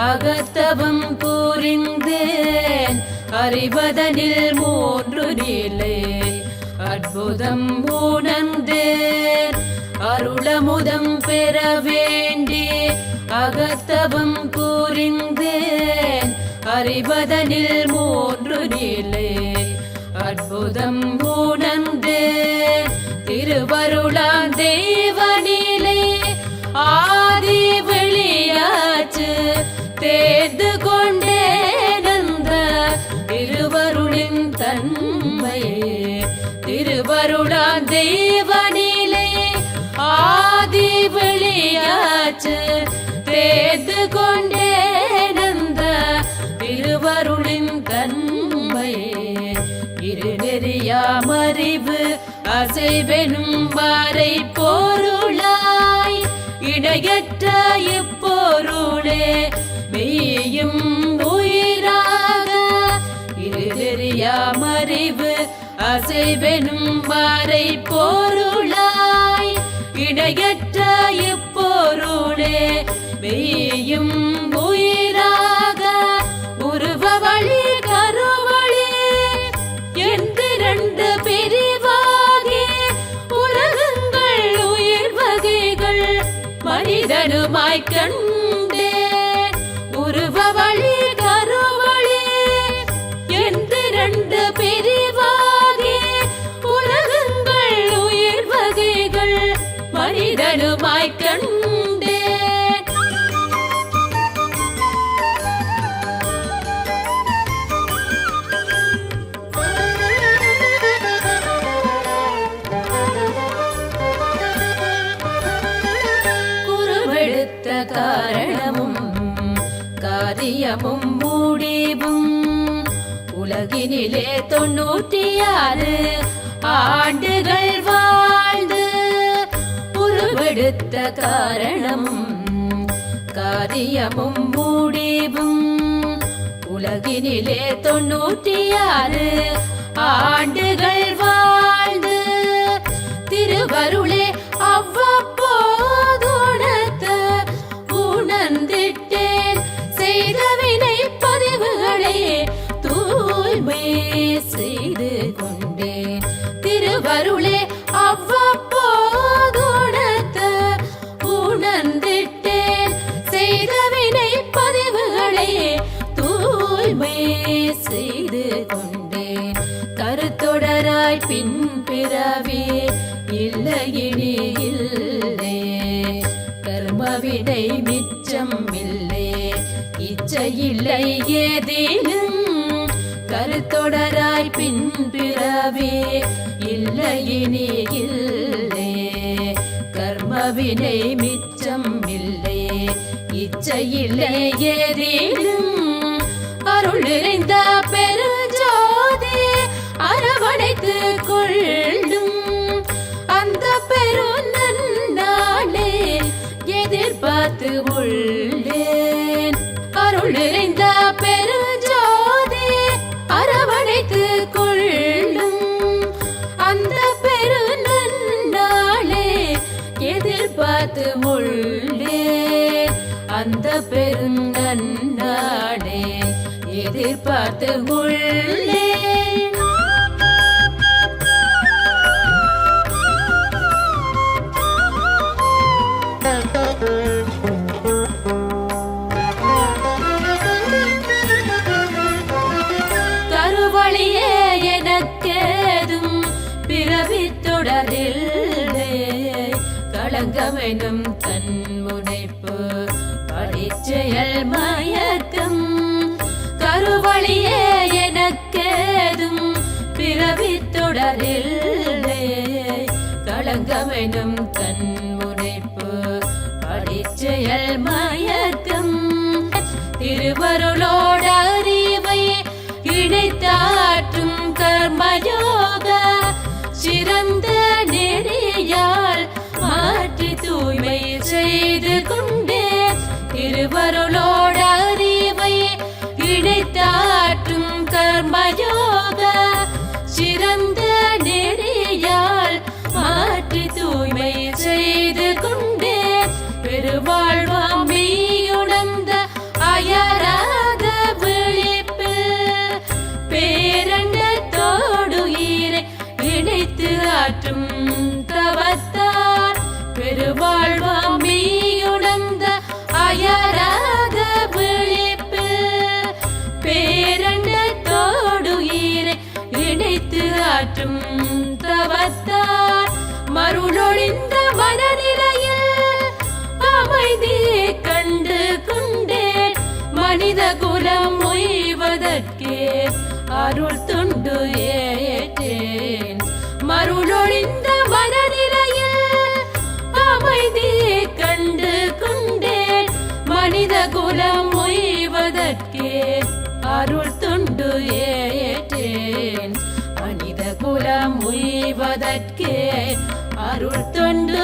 அகத்தவம் புரிந்தேன் அறிவதனில் மூன்று நிலை அற்புதம் உணர்ந்தேன் அருளமுதம் பெற வேண்டி அகத்தவம் புரிந்தேன் அறிவதனில் மூன்று நிலை அற்புதம் உணர்ந்தேன் திருவருளாம் தேவனிலே ஆதி வெளியாச்சு தேர்ந்து கொண்டேன் அந்த திருவருளின் தன்மையே திருவருளாம் தேவனிலே ஆதி வெளியாச்சு தேர்ந்து கொண்டேன் அந்த திருவருளின் தன்மையே இருநெறியாமறிவு அசைவெனும் வாரை பொருளாய் இணையற்ற இப்பொருளே மெய்யும் உயிராக இருநெறியாமறிவு அசைவெனும் வாரை பொருளாய் இணையற்ற இப்பொருளே மெய்யும் உயிராக உருவ வழி கருவழி எந்திரண்டு பிரிவாகி உலகங்கள் உயிர் வகைகள் மனிதனுமாய் கண்டேன் உருவ வழி கருவழி எந்திரண்டு பிரிவாகி உலகங்கள் உயிர் வகைகள் மனிதனுமாய் கண்டேன் காரணமும் காரியமும் முடிவும் உலகினிலே 96 ஆண்டுகள் வாழ்ந்து உருவெடுத்த காரணமும் காரியமும் முடிவும் உலகினிலே 96 ஆண்டுகள் வாழ்ந்து திருவருளே அவ்வப்போது உணர்ந்திட்டேன் செய்தவினை பதிவுகளே தூய்மை செய்து கொண்டேன் திருவருளே அவ்வப்போது உணர்ந்திட்டேன் செய்தவினை பதிவுகளே தூய்மை செய்து கொண்டேன் கருத்தொடராய் பின் பிறவி இல்லையினி இல்லை கர்மவினை மிச்சம் இல்லை இச்சையில்லை ஏதேனும் கருத்தொடராய் பின் பிறவி இல்லையினி இல்லை கர்மவினை மிச்சம் இல்லை இச்சையில்லை ஏதேனும் அருள் நிறைந்த பெருஞ்சோதி அரவணைத்து கொள்ளும் அந்த பெருநாளே எதிர்பார்த்து உள்ளேன் அருள் நிறைந்த பெருஞ்சோதி அரவணைத்து கொள்ளும் அந்த பெருநாளே எதிர்பார்த்து உள்ளேன் அந்த பெருநாளே எதிர்பார்த்து உள்ளேன் கருவழியே எனக்கேதும் பிறவித் தொடரில்லை களங்கமெனும் தன் முனைப்பு படிச்செயல் மயக்கம் கருவழியே எனக்கேதும் பிறவித் தொடரில்லை களங்கமெனும் தன் முனைப்பு படிச்செயல் மயக்கம் திருவருளோட அறிவை இணைத்தாற்றும் கர்மயோக சிறந்த நெறியால் மாற்றி தூய்மை செய்து கொண்டே திருவருளோட அறிவை இணைத்தாற்றும் கர்மயோக சிறந்த நெறியால் மாற்றி தூய்மை செய்து கொண்டே பெருவாழ்வாம் மெய்யுணர்ந்த அயா ஆற்றும் தவத்தார் மருளொழிந்த மனநிலையில் அமைதியை கண்டு கொண்டேன் மனித குலம் உய்வதற்கே அருள் துண்டு ஏற்றேன் மருளொழிந்த மனநிலையில் அமைதியை கண்டு கொண்டேன் மனித குலம் உய்வதற்கே அருள் துண்டு ஏற்றேன் மனித குலம் உய்வதற்கே அருள் தொண்டு